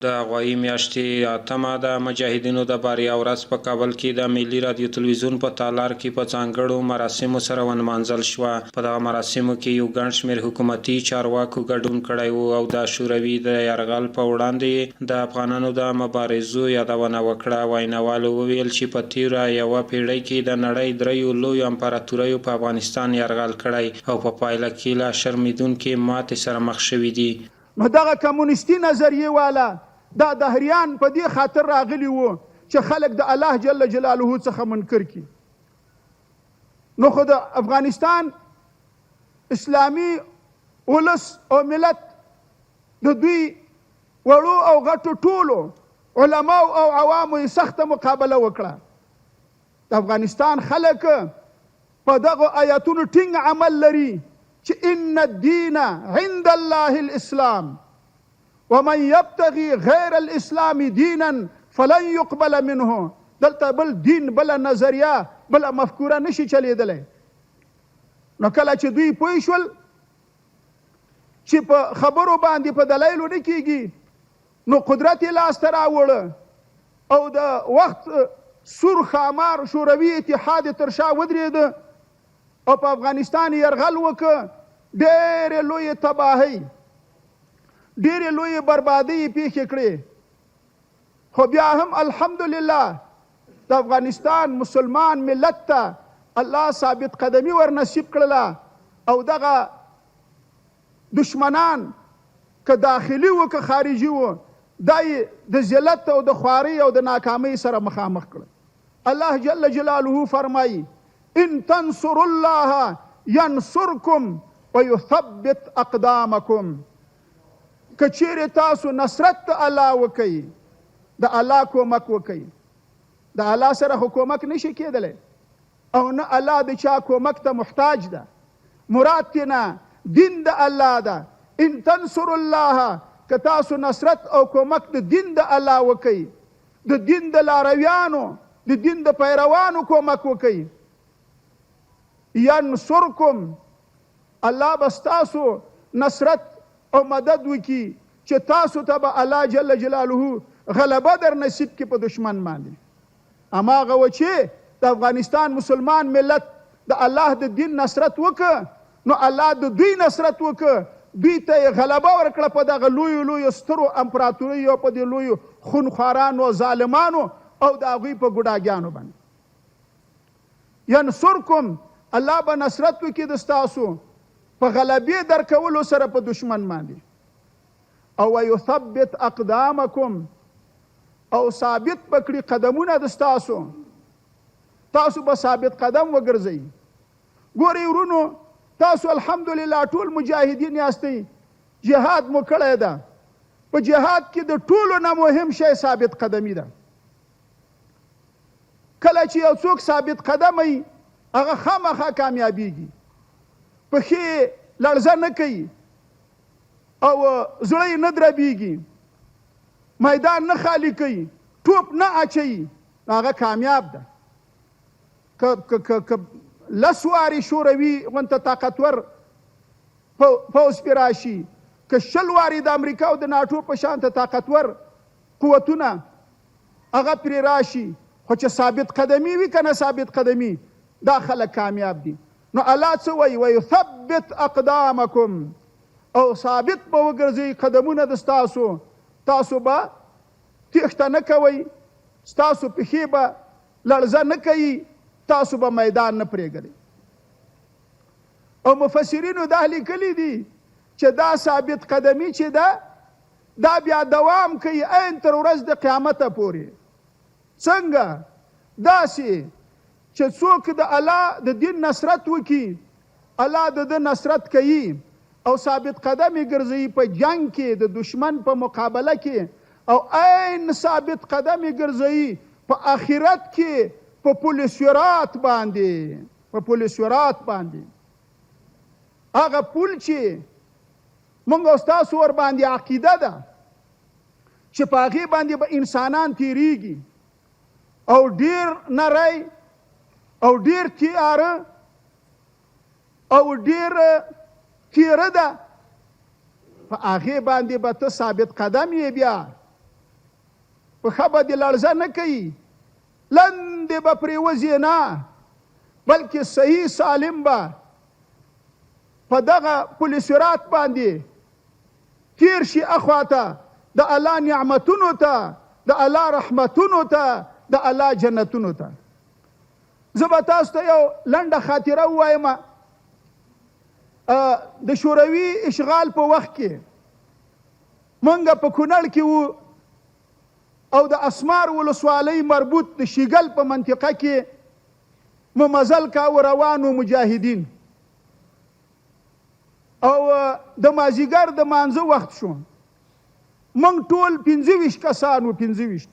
د غوایي میاشتې اتمه د مجاهدینو د بریا ورځ په کابل کې د ملي رادیو تلویزیون په تالار کې په ځانګړو مراسمو سره ونمانځل شوه. په دغه مراسمو کې یو ګڼ شمېر حکومتي چارواکو ګډون کړی و او د شوروي د یرغل په وړاندې د افغانانو د مبارزو یادونه وکړه. ویناوالو وویل چې په تېره یوه پیړۍ کې د نړۍ دریو لویو امپراتوریو په افغانستان یرغل کړی او په پایله کې له شرمېدونکې ماتې سره مخ شوي دي. نو دغه کمونیستي نظریې والا دا دهریان په دې خاطر راغلی وو چې خلک د الله جل جلاله څخه منکر کړي. نو خو د افغانستان اسلامي ولس او ملت د دوی وړو او غټو ټولو علماو او عوامو یې سخته مقابله وکړه. د افغانستان خلک په دغه آیاتونو ټینګ عمل لري چې ان الدین عند الله الاسلام ومن يبتغي غير الاسلام دينا فلن يقبل منه. دلته بل دین بل نظریه بل مفکوره نشي چلیدلی. نو کله چې دوی پوه شول چې په خبرو باندې په دلایلو نه کیږي نو قدرت یې لاسته راوړه او د وخت سور خامار شوروي اتحاد تر شا ودرېده او په افغانستان یرغل وکړه. ډېرې لویې تباهۍ ډېرې لویې بربادۍ یې پیښې کړې، خو بیا هم الحمدلله د افغانستان مسلمان ملت ته الله ثابت قدمي ور نصیب کړله او دغه دشمنان که داخلي وو که خارجي وو دا یې د ذلت او د خوارۍ او د ناکامۍ سره مخامخ کړل. الله جل جلاله فرمایي ان تنصروا الله ينصركم ويثبت اقدامكم. که چیرې تاسو نصرت د الله وکئ د الله کومک وکئ. د الله سره خو کومک نشي کېدلی او نه الله د چا کومک ته محتاج ده. مراد تینا دین د الله ده. ان تنصروا الله که تاسو نصرت او کومک د دین د الله وکئ، د دین د لارویانو د دین د پیروانو کومک وکئ، ینصرکم الله بس تاسو نصرت او مدد وکي چې تاسو ته به الله جل جلاله غلبه در نصیب کړي په دشمن باندې. هماغه و چې د افغانستان مسلمان ملت د الله د دین نصرت وکړه نو الله د دوی نصرت وکړه، دوی ته غلبه ورکړه په دغه لویو لویو سترو امپراتوریو په دې لویو خونخوارانو او ظالمانو او د هغوی په ګوډاګیانو باندې. ینصرکم الله به نصرت وکړي د ستاسو په غلبې درکولو سره په دشمن باندې او ويثبت اقدامکم او ثابت پکړي قدمونه د ستاسو، تاسو به ثابت قدم وګرځئ. ګورئ ورونو تاسو الحمدلله ټول مجاهدین یاستئ، جهاد مو کړی ده. په جهاد کې د ټولو نه مهم شی ثابت قدمي ده. کله چې یو څوک ثابت قدم وي هغه خامخا کامیابیږي، پښې لړزه نه کوي او زړه یې نه دربیږي، میدان نه خالی کوي، ټوپ نه اچوي، هغه کامیاب ده. که لس وارې شوروي غونته طاقتور پوځ پرې راشي، که 20 وارې د امریکا او د ناټو په شانته طاقتور قوتونه هغه پرې راشي، خو چې ثابت قدمي وي که نه ثابت قدمي دا خلک کامیاب دي. نو الله څه وایي ويثبت اقدامکم او ثابت به وګرځئ قدمونه د ستاسو، تاسو به تیښته نه کوئ، ستاسو پښې به لړزه نه کوي، تاسو به میدان نه پرېږدئ. او مفسرینو دا لیکلي دي چې دا ثابت قدمي چې ده دا بیا دوام کوي عین تر ورځ د قیامته پورې. څنګه؟ داسې چې څوک د الله د دین نصرت وکي، الله د نصرت کوي او ثابت قدمي ګرځي په جنگ کې د دشمن په مقابله کې، او عین ثابت قدمي ګرځي په آخرت کې په پل صراط باندې، په پل صراط باندې. هغه پل چې موږ او ستاسو ور باندې عقیده ده چې په هغې باندې به انسانان تیریږي او ډیر نری او ډیر تیاره او ډیر تیره ده، په هغې باندې به ته ثابت قدم یې بیا پښه به دې لړزه نه کوي، لندې به پرېوځي نه، بلکې صحیح سالم به په دغه پل صراط باندې تیر شي اخواته د الله نعمتونو ته، د الله رحمتونو ته، د الله جنتونو ته. زه به تاسو ته یو لنډه خاطره ووایم. د شوروي اشغال په وخت کې موږ په کونړ کې وو او د اسمار ولسوالۍ مربوط د شیګل په منطقه کې مو مزل کاوه روانو مجاهدین، او د مازیګر د مانځه وخت شو. موږ ټول 25 کسان وو، 25.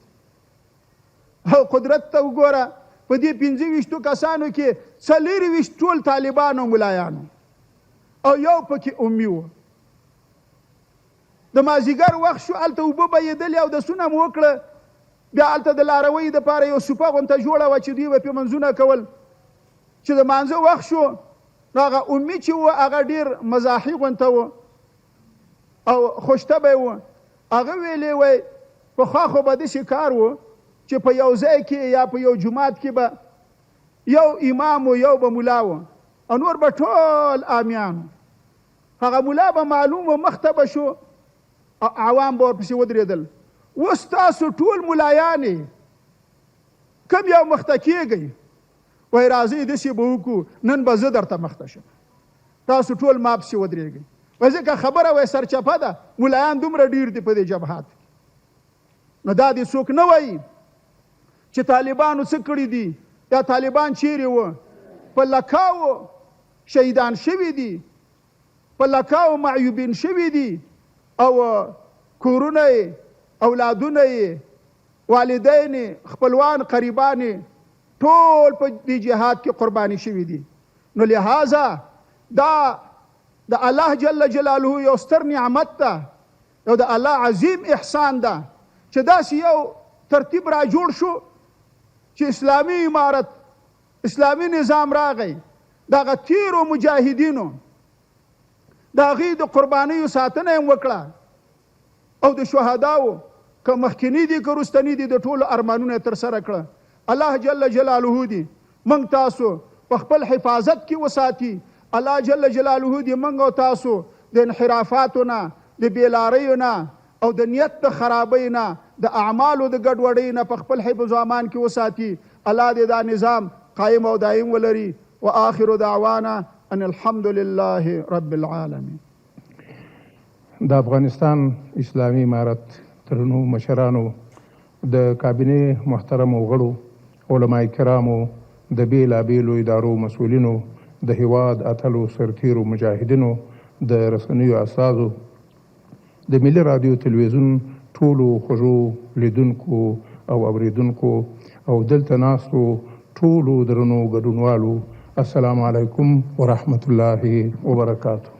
او قدرت ته وګوره، په دې 25 کسانو کې 24 ټول طالبان او ملایانو او یو پکې امي وو. د مازیګر وخت شو، هلته اوبه بهېدلې او دسونه مو وکړه. بیا هلته د لاروۍ دپاره یو سوپه غونته جوړه وه چې دوی به پرې منځونه کول. چې د مانځه وخت شو، نو هغه امي چې وه هغه ډېر مزاحي غونته وه او خوشطبی وه. هغه ویلې وی پخوا خو به داسې کار و چې په یو ځای کې یا په یو جومات کې به یو امام و، یو به ملا و، او نور به ټول عامیان. هغه ملا به معلوم و مخته به شو، عوام به ورپسې ودرېدل. اوس تاسو ټول ملایانې کوم یو مخته کېږئ؟ وایي راځئ داسې به وکړو، نن به زه درته مخته شم، تاسو ټول ما پسې ودرېږئ. وایي ځکه خبره وایي سرچپه ده، ملایان دومره ډېر دي په دې جبهات کې. نو دا دې څوک نه وایي چې طالبانو څه کړي دي یا طالبان چیرې وه. په لکاو شهیدان شوي دي، په لکاو معیوبین شوي دي، او کورونه یې، اولادونه یې، والدین یې، خپلوان قریبان یې ټول په دې جهاد کې قرباني شوي دي. نو لہذا دا د الله جل جلاله یو ستر نعمت ده، یو د الله عظیم احسان ده چې داسې یو ترتیب را جوړ شو چې اسلامي امارت، اسلامي نظام راغی. دغه تیرو مجاهدینو د هغې د قربانیو ساتنه یې وکړه، او د شهداو که مخکیني دي که وروستني دي د ټولو ارمانونه یې ترسره کړه. الله جل جلاله دې موږ تاسو په خپل حفاظت کې وساتي. الله جل جلاله دې موږ او تاسو د انحرافاتو نه، د بېلاریو نه، او د نیت د خرابۍ نه، د اعمالو د ګډوډۍ نه په خپل حفظ و امان کې وساتي. الله دې دا نظام قائم او دائم ولري. وآخر دعوانا ان الحمد لله رب العالمين. د افغانستان اسلامي امارت ترنو مشرانو، د کابینې محترمو غړو، علماء کرامو، د بیلابیلو ادارو مسؤلینو، د هیواد اتلو سرتیرو مجاهدینو، د رسنیو استازو، د ملي رادیو تلویزیون ټولو خوږو لیدونکو او اوریدونکو، او دلته ناستو ټولو درنو ګډونوالو، السلام علیکم ورحمت الله وبرکاتو.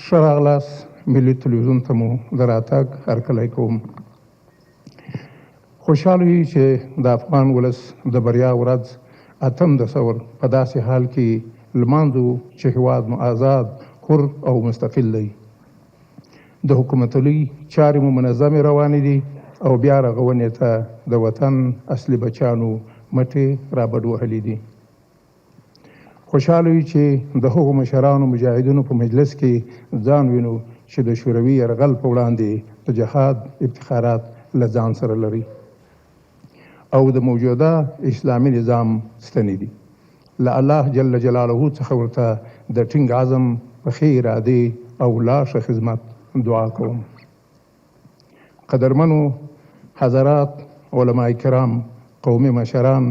ښه راغلاست ملي تلویزیون ته مو د راتګ هرکلی کوم. خوشحاله وي چې د افغان ولس د بریا ورځ 8 دسمبر په داسې حال کې لمانځو چې هېواد مو آزاد، حر او مستقل دی. د حکومتولۍ چارې مو منظمې روانې دي او بیا رغونې ته د وطن اصلي بچیانو مټې رابډ وهلي دي. خوشحاله وي چې د هغو مشرانو مجاهدینو په مجلس کې ځان وینو چې د شوروي یرغل په وړاندې د جهاد افتخارات له ځان سره لري او د موجوده اسلامي نظام ستنې دي. له الله جل جلاله څخه ورته د ټینګ عزم، پخې ارادې او لاشه خدمت دعا کوم. قدرمنو حضرات، علماء کرام، قومي مشران،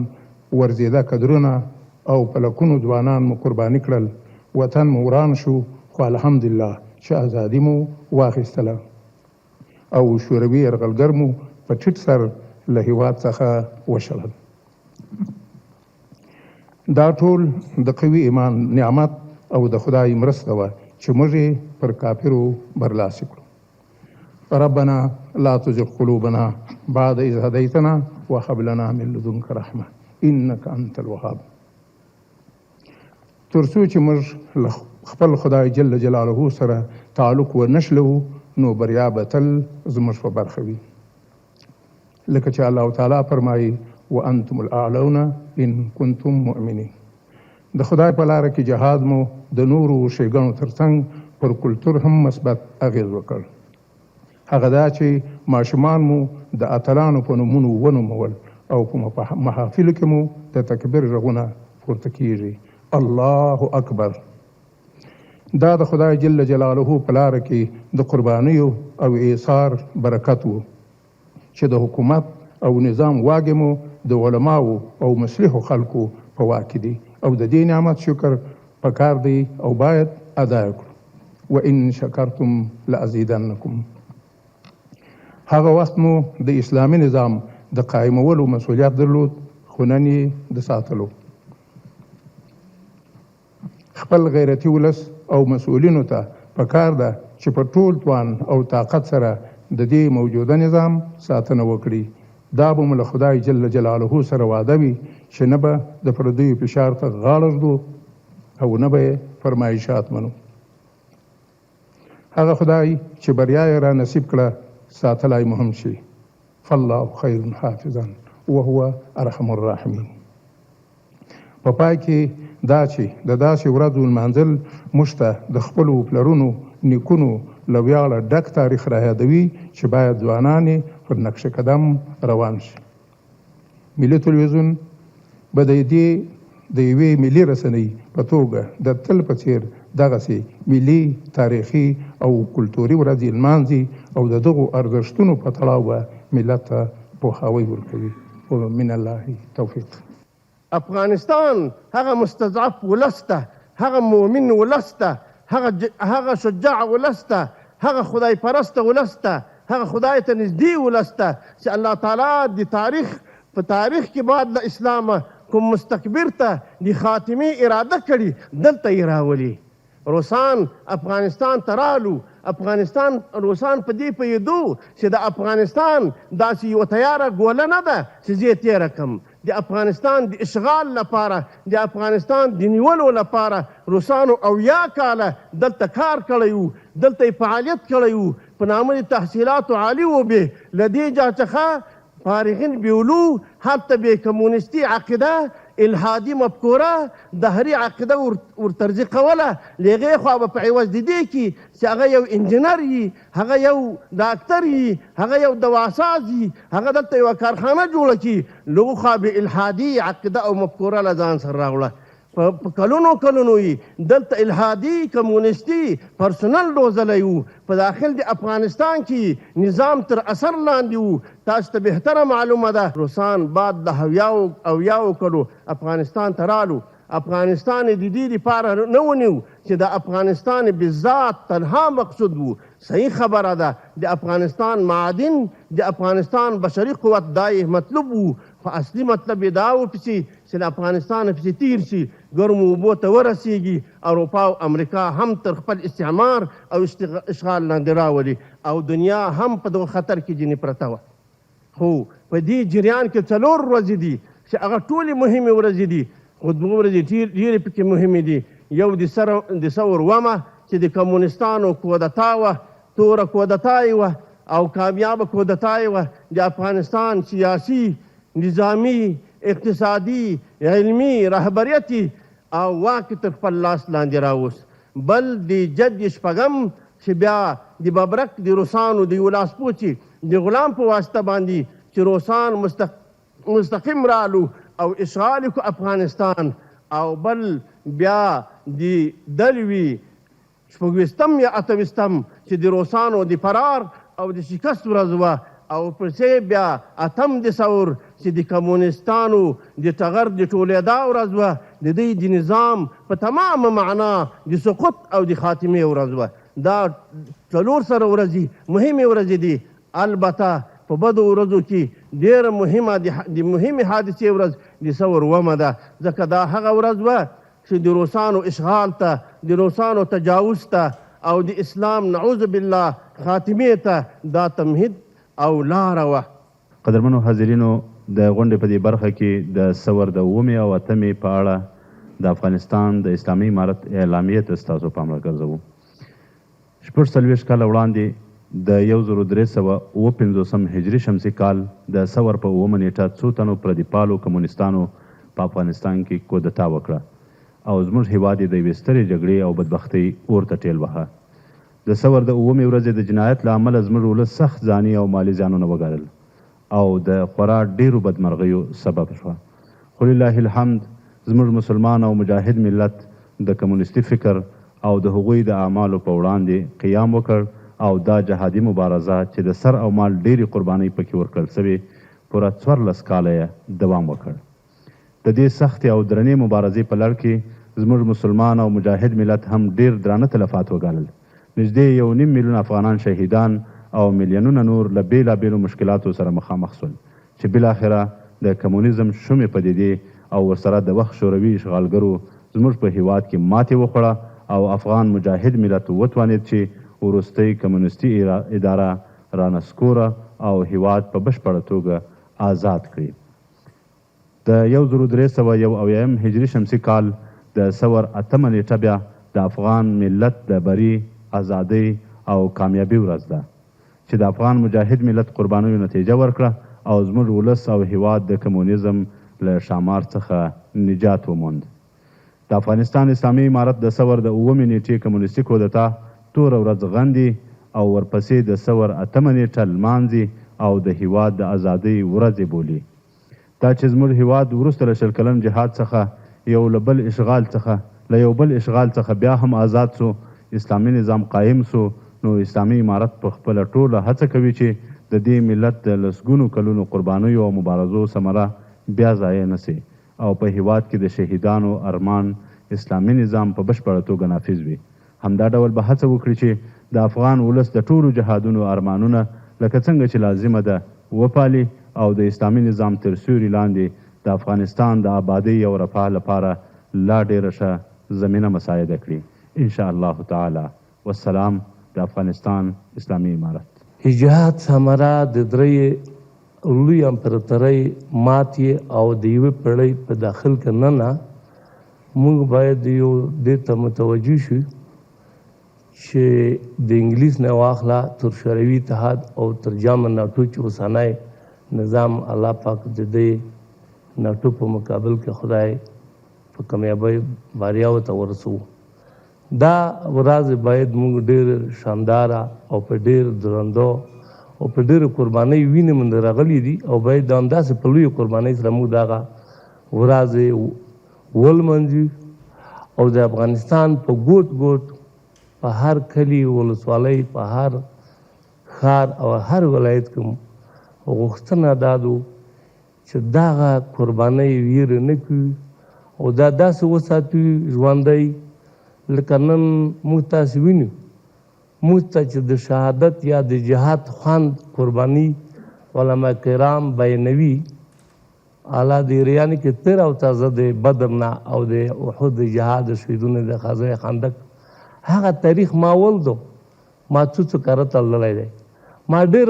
ورزیده کدرونه او په لکونو ځوانان مو قرباني کړل. وطن مو وران شو، خو الحمدلله چې ازادي مو واخیستله او شوروي یرغلګر مو په ټیټ سر له هېواد څخه وشړل. دا ټول د قوي ایمان نعمت او د خدای مرسته وه چې موږ یې پر کافرو برلاسي کړو. ربنا لا تزغ قلوبنا بعد إذ هديتنا وهب لنا من لدنك رحمة إنك أنت الوهاب. تر څو چې موږ له خپل خدای جل جلاله سره تعلق ونشلو نو بریا به تل زموږ په برخه وي. لکه چې الله تعالی فرمایي وانتم الاعلون ان کنتم مؤمنین. د خدای په لاره کې جهاد مو د نورو ښېګڼو ترڅنګ پر کلتور هم مثبت اغېز وکړ. هغه دا چې ماشومان مو د اتلانو په نومونو ونومول او په محافلو کې مو د تکبیر غږونه پورته کیږي. الله اکبر. دا د خدای جل جلاله په لاره کې د قربانیو او ایثار برکت و چې د حکومت او نظام واګې مو د علماو او مصلحو خلکو په واک کې دي او د دې نعمت شکر پکار دی او باید ادا کړو. وان شکرتم لازیدنکم. هغه وخت مو د اسلامي نظام د قائمولو مسؤلیت درلود، خو نن یې د ساتلو. خپل غیرتي ولس او مسؤلینو ته پکار ده چې په ټول توان او طاقت سره د دې موجوده نظام ساتنه وکړي. دا به مو له خدای جل جلاله سره وعده وي چې نه به د پردیو فشار ته غاړه ږدو او نه به یې فرمایشات منو. هغه خدای چې بریا یې را نصیب کړه ساتلای مو هم شي. فالله خیر حافظا وهو ارحم الراحمین. په پای کې دا چې د داسې ورځو لمانځل موږ ته د خپلو پلرونو نیکونو له ویاړه ډک تاریخ رايادوي چې باید ځوانان یې پر نقش قدم روان شي. ملي تلویزیون به د یوې ملي رسنۍ په توګه د تل په څېر دغسې ملي تاریخي او کلتوري ورځې لمانځي او د دغو ارزښتونو په تړاو به ملت ته پوهاوی ورکوي. ومن الله توفیق. افغانستان هغه مستضعف ولس ته، هغه مؤمن ولس ته، هغه شجاع ولس ته، هغه خدای پرسته ولس ته، هغه خدای ته نږدې ولس ته چې الله تعالی د په تاریخ کې بعد له اسلامه کوم مستکبر ته د خاتمې اراده کړي دلته یې راولي. روسان افغانستان ته رالو. روسان په دې پوهېدو چې د افغانستان داسې یوه تیاره ګوله نه ده چې زه یې تېره کړم. د افغانستان د اشغال لپاره، د افغانستان د نیولو لپاره روسانو 80 کاله دلته کار کړی و، دلته یې فعالیت کړی و، په نامه د تحصیلاتو عالي و. به له دې جا څخه فارغین بیولو هلته به کمونیستي عقیده، الحادي مفکوره، دهري عقیده ورترجیقوله. له هغې خوا به په عوض د دې کې چې هغه یو انجینر وي، هغه یو ډاکټر وي، هغه یو دواساز وي، هغه دلته یوه کارخانه جوړه کړي، له هغو خوا به الحادي عقیده او مفکوره له ځان سره راوړه. په کلونو یې دلته الحادي کمونیستي پرسونل روزلی و. په داخل د افغانستان کې نظام تر اثر لاندې و. تاسو ته بهتره معلومه ده روسان بعد د 80 کلو افغانستان ته رالو. افغانستان د دې لپاره نه ونیو چې د افغانستان بالذات تنها مقصود و. صحیح خبره ده د افغانستان معادن، د افغانستان بشري قوت دا یې مطلوب و، خو اصلي مطلب یې دا و چې د افغانستان پسې تیر شي، ګرمو اوبو ته ورسیږي، اروپا او امریکا هم تر خپل استعمار او اشغال لاندې راولي او دنیا هم په دغه خطر کې ځینې پرته وه. خو په دې جریان کې 4 ورځې دي چې هغه ټولې مهمې ورځې دي، خو 2 ورځې ډېرې پکې مهمې دي. یو د ثور ومه چې د کمونیستانو کودتا وه، توره کودتا یې وه او کامیابه کودتا یې وه. د افغانستان سیاسي، نظامی، اقتصادي، علمي، رهبریتي او واک تر خپل لاس لاندې راوست. بل د جد شپږم چې بیا د ببرک د روسانو د یو لاسپوڅي د غلام په واسطه باندې چې روسان مستقیم رالو او اشغال کو افغانستان. او بل بیا د دلوي 26 یا 28 چې د روسانو د فرار او د شکست ورځ وه. او پسې بیا 8 دسمبر چې د کمونیستانو د ټغر د ټولېدا ورځ وه. د دې د نظام په تمامه معنا د سقوط او د خاتمې ورځ وه. دا 4 سره ورځې مهمې ورځې دي. البته په بدو ورځو کې ډېره مهمه د مهمې حادثې ورځ د ثور ومه ده، ځکه دا هغه ورځ وه چې د روسانو اشغال ته، د روسانو تجاوز ته او د اسلام نعوذ بالله خاتمې ته دا تمهید او لاره وه. قدرمنو حاضرینو، د غونډې په دې برخه کې د ثور د 9 او 8 په اړه د افغانستان د اسلامي امارت اعلامیې ته ستاسو پام راګرځوو. 46 کاله وړاندې د 1353 هجري شمسي کال د ثور په 9 نیټه څو تنو پردي پالو کمونیستانو په افغانستان کې کودتا وکړه او زموږ هیواد یې د یوې سترې جګړې او بدبختۍ اور ته ټېل واهه. د ثور د 9مې ورځې د جنایت له امله زموږ ولس سخت ځاني او مالي زیانونه وګالل او د خورا ډېرو بدمرغیو سبب شوه. خو لله الحمد زموږ مسلمان او مجاهد ملت د کمونیستي فکر او د هغوی د اعمالو په وړاندې قیام وکړ او دا جهادي مبارزه چې د سر او مال ډېرې قربانۍ پکې ورکړل سوې پوره 14 کاله یې دوام وکړ. د دې سختې او درنې مبارزې په لړ کې زموږ مسلمان او مجاهد ملت هم ډېر درانه تلفات وګالل. نږدې 1.5 میلیون افغانان شهیدان او میلیونونه نور له بېلابېلو مشکلاتو سره مخامخ شول چې بالاخره د کمونیزم شومې پدیدې او ورسره د وخت شوروي اشغالګرو زموږ په هیواد کې ماتې وخوړه او افغان مجاهد ملت وتوانید چې وروستۍ کمونیستي اداره رانسکوره او هیواد په بشپړه توګه آزاد کړي. د 1301 هجري شمسي کال د ثور 8مه نیټه بیا د افغان ملت د بري، ازادۍ او کامیابي ورځ ده چې د افغان مجاهد ملت قربانیو نتیجه ورکړه او زموږ ولس او هیواد د کمونیزم له ښامار څخه نجات وموند. د افغانستان اسلامي امارت د ثور د 9مې نیټې کمونیستي کودتا توره ورځ غندي او ورپسې د ثور 8مه نیټه لمانځي او د هیواد د ازادۍ ورځې بولي. دا چې زموږ هیواد وروسته له 20 کلن جهاد څخه یو بل اشغال څخه بیا هم آزاد سو، اسلامي نظام قایم سو، نو اسلامي امارت په خپله ټوله هڅه کوي چې د دې ملت د لسګونو کلونو قربانیو او مبارزو ثمره بیا ضایع نسي او په هیواد کې د شهیدانو ارمان اسلامي نظام په بشپړه توګه نافذ وي. همدا ډول به هڅه وکړي چې د افغان ولس د ټولو جهادونو ارمانونه لکه څنګه چې لازمه ده وپالي او د اسلامي نظام تر سیوري لاندې د افغانستان د آبادۍ او رفاه لپاره لا ډېره ښه زمینه مساعده کړي ان شاء الله تعالی. والسلام. د افغانستان اسلامي امارت. جهاد ثمره د درې لوی امپراتورۍ ماتې او د یوې پړۍ په داخل کې نه موږ باید یو دې ته متوجه شو چې د انګلیس نه واخله تر شوروي اتحاد او تر جامع ناټو چې اوسنی نظام الله پاک د دې ناټو په مقابل کې خدای په کامیابۍ باریاو ته ورسوو. دا ورځ باید موږ ډېر شانداره او په ډېر درندو او په ډېرو قربانۍ وینې موږ راغلي دي او باید د همداسې په لویو قربانۍ سره موږ دغه ورځې ولمانځو او د افغانستان په ګوټ ګوټ په هر کلي ولسوالۍ په هر ښار او هر ولایت کې غوښتنه دا ده چې دغه قربانۍ ویره نه کړو او دا داسې وساتو ژوندی لکه نن موږ تاسې وینو موږ ته چې د شهادت یا د جهاد خوند قرباني علما کرام بیانوي اعلی د ایران کې تیر او تازه د بدر نه او د احد د جهاد شهیدونو د غزوه خندق هغه تاریخ ما ولدو ما څه کار تللی دی. ما ډېر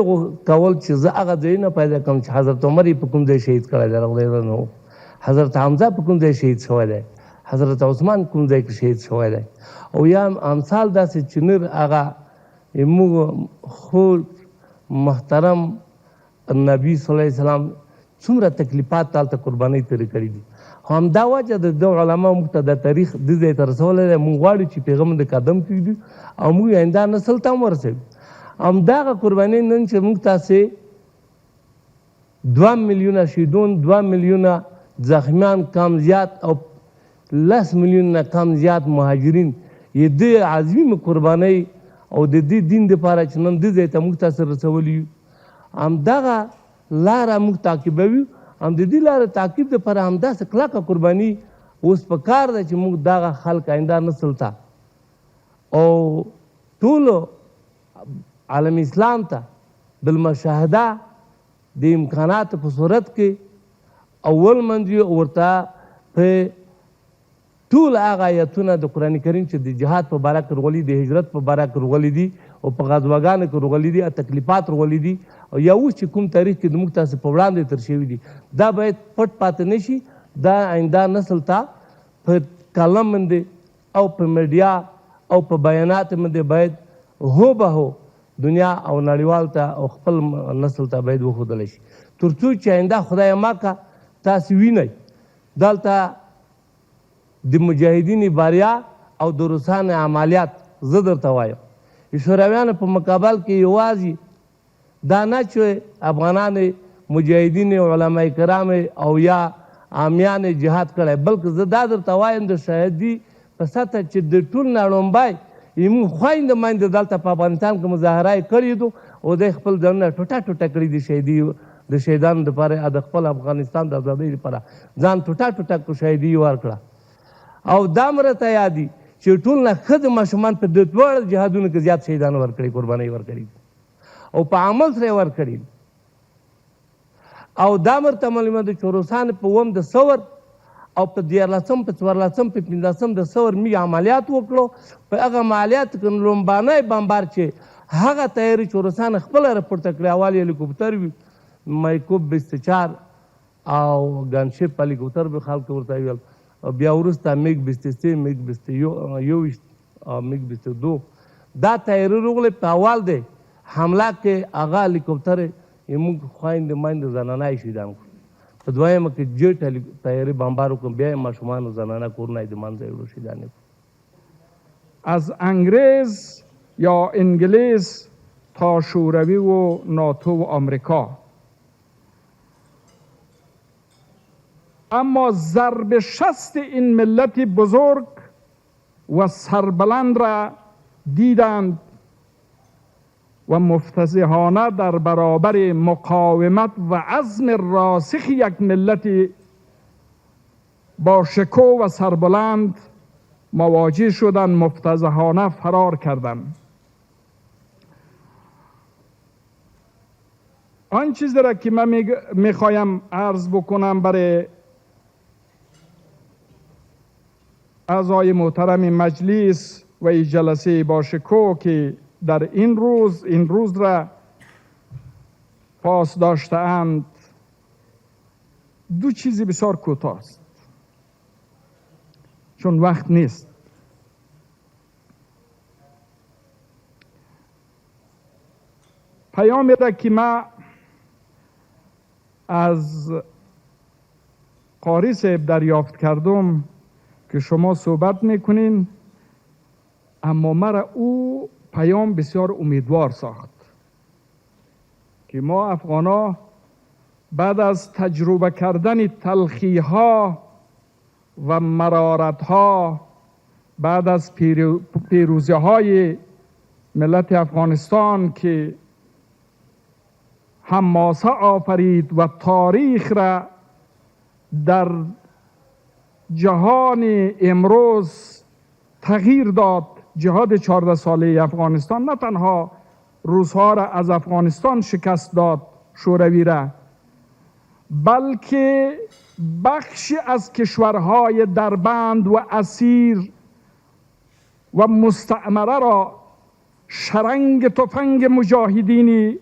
کول چې زه هغه ځای نه پیدا کړم چې حضرت عمر یې په کوم ځای شهید کړی دی رضی الله عنه، حضرت حمزه په کوم ځای شهید شوی دی، حضرت عثمان کوم ځای کې شهید شوی دی او یا امثال داسې چې نور هغه موږ خو محترم نبی صلی الله علیه وسلم څومره تکلیفات هلته قربانۍ ترې کړي دي. خو همدا وجه د دغو علماو موږ ته د تاریخ دې ځای ته رسولی دی. موږ غواړو چې پیغام د قدم کږدو او موږ آینده نسل ته هم ورسوي. همدغه قربانۍ نن چې موږ تاسې 2 میلیونه شهیدون، 2 میلیونه زخمیان کم زیات او 10 میلیونه کم زیات مهاجرین یې د عظیمه قربانۍ او د دې دین دپاره چې نن دې ځای ته موږ تاسې رسولي یو همدغه لاره موږ تعقیبوي. هم د دې لارې تعقیب دپاره همداسې کلکه قرباني اوس په کار ده چې موږ دغه خلک آینده نسل ته او ټولو عالم اسلام ته بالمشاهده د امکاناتو په صورت کې اول منځي ورته په ټول هغه آیتونه د قرآن کریم چې د جهاد په باره کې راغلي، د هجرت په باره کې راغلي دي او په غزوګانو کې راغلي دي، تکلیفات راغلي دي او یا اوس چې کوم تاریخ کې د موږ تاسې په وړاندې تر شوي دي، دا باید پټ پاتې نه شي. دا آینده نسل ته په کلم باندې او په میډیا او په بیانات باندې باید هو به هو دنیا او نړیوال ته او خپل نسل ته باید وښودلی شي، تر څو چې آینده خدای ماکه تاسې وینئ دلته د مجاهدین بریا او د روسانو عملیات زه درته وایم د شورویانو په مقابل کې یوازې دا نه چې افغانان مجاهدین علما کرام او یا عامیان جهاد کړی، بلکې زه دا درته وایم د شهیدي په سطحه چې د ټول نه لومړی زموږ خویندې میندې دلته په افغانستان کې مظاهره یې کړې دو او دوی خپل ځانونه ټوټه ټوټه کړي د شهیدانو دپاره د خپل افغانستان د ازادۍ لپاره ځان ټوټه ټوټه شهیدي یې ورکړه. او دا مې راته یاد دي چې ټول نه ښځې ماشومان په د دواړو جهادونو کې زیات شهیدان ورکړي، قربانۍ ورکړي او په عمل سره یې ورکړي. او دا مې ورته معلومه ده چې روسانو په اووم د ثور او په 14 په 14 په 15 د ثور می عملیات وکړو. په هغه عملیاتو کې لومبانی بمبار چې هغه تیاري چې روسانو خپله راپورته کړې، اول هلیکوپټر وي مایکوب 24 او ګنشپ هلیکوپټر به خلکو ورته ویل، بیا وروسته میګ 23 میګ 21 او میګ 22 دا تیاري راغلې. په اول دی حمله کې هغه هلیکوپټر موږ خویندې میندې زنانه شهیدان کړو، په دویمه کې جیټ تیاري بمبار وکړو، بیا یې ماشومان و زنانه کورونه یې د منځه یوړو شهیدان کړو. از انگریز یا انگلیس تا شوروی و ناتو و آمریکا، اما ضرب شست این ملت بزرگ و سربلند را دیدند و مفتضحانه در برابر مقاومت و عزم راسخ یک ملت با شکوه و سربلند مواجه شدند، مفتضحانه فرار کردند. آن چیزی را که من میخوایم عرض بکنم برای اعضای محترم مجلس و این جلسه با شکوه که در این روز را پاس داشته‌اند، دو چیزی بسیار کوتاه است چون وقت نیست. پیامی را که ما از قاری صاحب دریافت کردم که شما صحبت میکنین، اما مرا او پیام بسیار امیدوار ساخت که ما افغانا بعد از تجربه کردن تلخی ها و مرارت ها، بعد از پیروزی های ملت افغانستان که حماسه آفرید و تاریخ را در جهان امروز تغییر داد، جهاد 14 ساله افغانستان نه تنها روس‌ها را از افغانستان شکست داد، شوروی را، بلکه بخشی از کشورهای دربند و اسیر و مستعمره را شرنگ تفنگ مجاهدین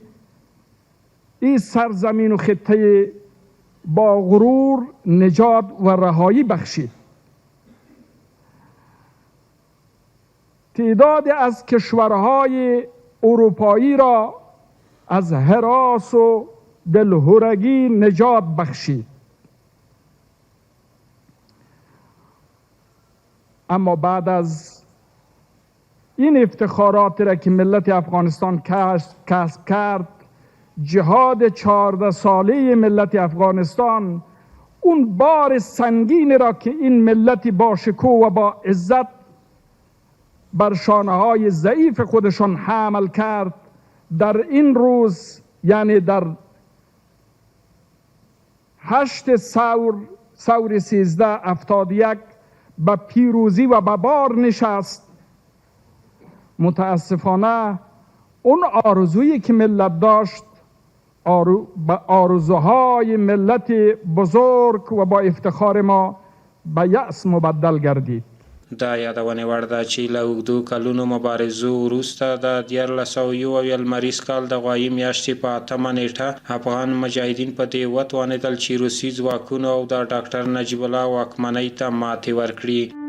این سرزمین و خطه با غرور نجات و رهایی بخشید. تعدادی از کشورهای اروپایی را از هراس و دلهرگی نجات بخشید. اما بعد از این افتخاراتی را که ملت افغانستان کسب کرد، جهاد 14 ساله ملت افغانستان اون بار سنگین را که این ملت با شکوه و با عزت بر شانه‌های ضعیف خودشان حمل کرد، در این روز یعنی در 8 ثور 1371 به پیروزی و به بار نشست. متاسفانه اون آرزویی که ملت داشت به آرزوهای ملت بزرگ و با افتخار ما به یأس مبدل گردید. دا یادونه وړ ده چې له اوږدو کلونو مبارزو وروسته د 1901 لمریز کال د غوایي میاشتې په 8مه نیټه افغان مجاهدین په دې وتوانېدل چې روسي ځواکونو او د ډاکټر نجیب الله واکمنۍ ته ماتې ورکړي.